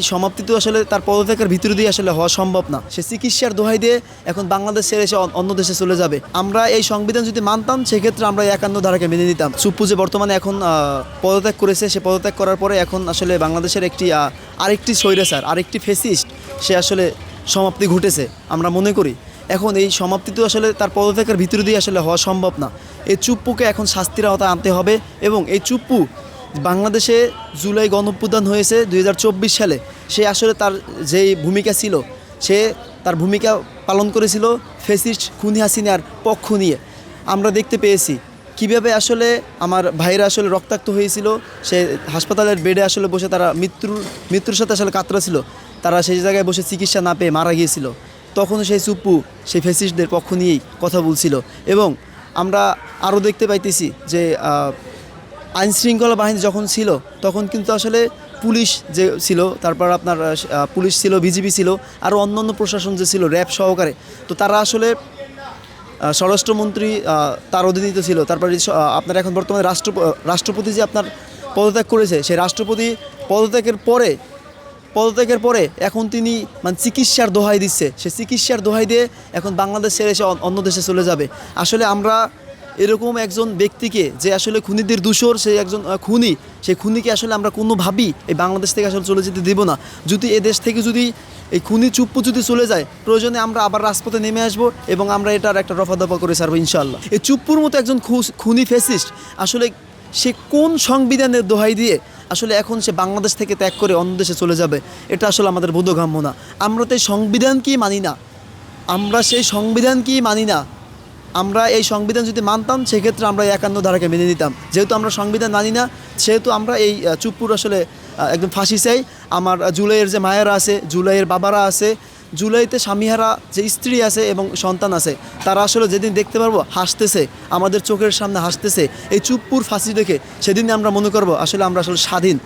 সমাপ্তি তো আসলে তার পদত্যাগের ভিতর দিয়ে আসলে হওয়া সম্ভব না। সে চিকিৎসার দোহাই দিয়ে এখন বাংলাদেশ ছেড়ে এসে অন্য দেশে চলে যাবে। আমরা এই সংবিধান যদি মানতাম সেক্ষেত্রে আমরা এই ৫১ ধারাকে মেনে নিতাম। চুপ্পু যে বর্তমানে এখন পদত্যাগ করেছে, সে পদত্যাগ করার পরে এখন আসলে বাংলাদেশের আরেকটি স্বৈরাচার, আরেকটি ফেসিস্ট সে আসলে সমাপ্তি ঘটেছে আমরা মনে করি। এখন এই সমাপ্তি তো আসলে তার পদত্যাগের ভিতর দিয়ে আসলে হওয়া সম্ভব না। এই চুপ্পুকে এখন শাস্তির আওতায় আনতে হবে এবং এই চুপ্পু বাংলাদেশে জুলাই গণঅভ্যুত্থান হয়েছে ২০২৪ সালে, সে আসলে তার যেই ভূমিকা ছিল সে তার ভূমিকা পালন করেছিল ফ্যাসিস্ট খুনি হাসিনার পক্ষ নিয়ে। আমরা দেখতে পেয়েছি কিভাবে আসলে আমার ভাইরা আসলে রক্তাক্ত হয়েছিল, সে হাসপাতালের বেডে আসলে বসে তারা মৃত্যুর সাথে আসলে কাতরাছিল, তারা সেই জায়গায় বসে চিকিৎসা না পেয়ে মারা গিয়েছিল। তখনও সেই চুপ্পু সেই ফ্যাসিস্টদের পক্ষ নিয়েই কথা বলছিল। এবং আমরা আরও দেখতে পাইতেছি যে আইনশৃঙ্খলা বাহিনী যখন ছিল তখন কিন্তু আসলে পুলিশ যে ছিল, তারপর আপনার পুলিশ ছিল, বিজিবি ছিল, আরও অন্যান্য প্রশাসন যে ছিল র্যাব সহকারে, তো তারা আসলে স্বরাষ্ট্রমন্ত্রী তার অধীনিত ছিল। তারপরে আপনার এখন বর্তমানে রাষ্ট্রপতি যে আপনার পদত্যাগ করেছে, সেই রাষ্ট্রপতি পদত্যাগের পরে এখন তিনি মানে চিকিৎসার দোহাই দিচ্ছে। সে চিকিৎসার দোহাই দিয়ে এখন বাংলাদেশ ছেড়ে এসে অন্য দেশে চলে যাবে। আসলে আমরা এরকম একজন ব্যক্তিকে যে আসলে খুনিদের দূষর, সে একজন খুনি, সেই খুনিকে আসলে আমরা কোনোভাবেই এই বাংলাদেশ থেকে আসলে চলে যেতে দেব না। যদি এ দেশ থেকে যদি এই খুনি চুপ্পু যদি চলে যায়, প্রয়োজনে আমরা আবার রাজপথে নেমে আসবো এবং আমরা এটার একটা রফা করে ছাড়বো ইনশাআল্লাহ। এই চুপ্পুর মতো একজন খুনি ফ্যাসিস্ট আসলে সে কোন সংবিধানের দোহাই দিয়ে আসলে এখন সে বাংলাদেশ থেকে ত্যাগ করে অন্য দেশে চলে যাবে, এটা আসলে আমাদের বোধগম্য না। আমরা তো এই সংবিধানকেই মানি না, আমরা সেই সংবিধানকেই মানি না। আমরা এই সংবিধান যদি মানতাম সেক্ষেত্রে আমরা এই ৫১ ধারাকে মেনে নিতাম। যেহেতু আমরা সংবিধান মানি না, সেহেতু আমরা এই চুপ্পুর আসলে একদম ফাঁসি চাই। আমার জুলাইয়ের যে মায়েরা আছে, জুলাইয়ের বাবারা আছে, জুলাইতে স্বামীহারা যে স্ত্রী আছে এবং সন্তান আছে, তারা আসলে যেদিন দেখতে পারবো হাসতেছে, আমাদের চোখের সামনে হাসতেছে এই চুপ্পুর ফাঁসি দেখে, সেদিন আমরা মনে করবো আসলে আমরা আসলে স্বাধীন।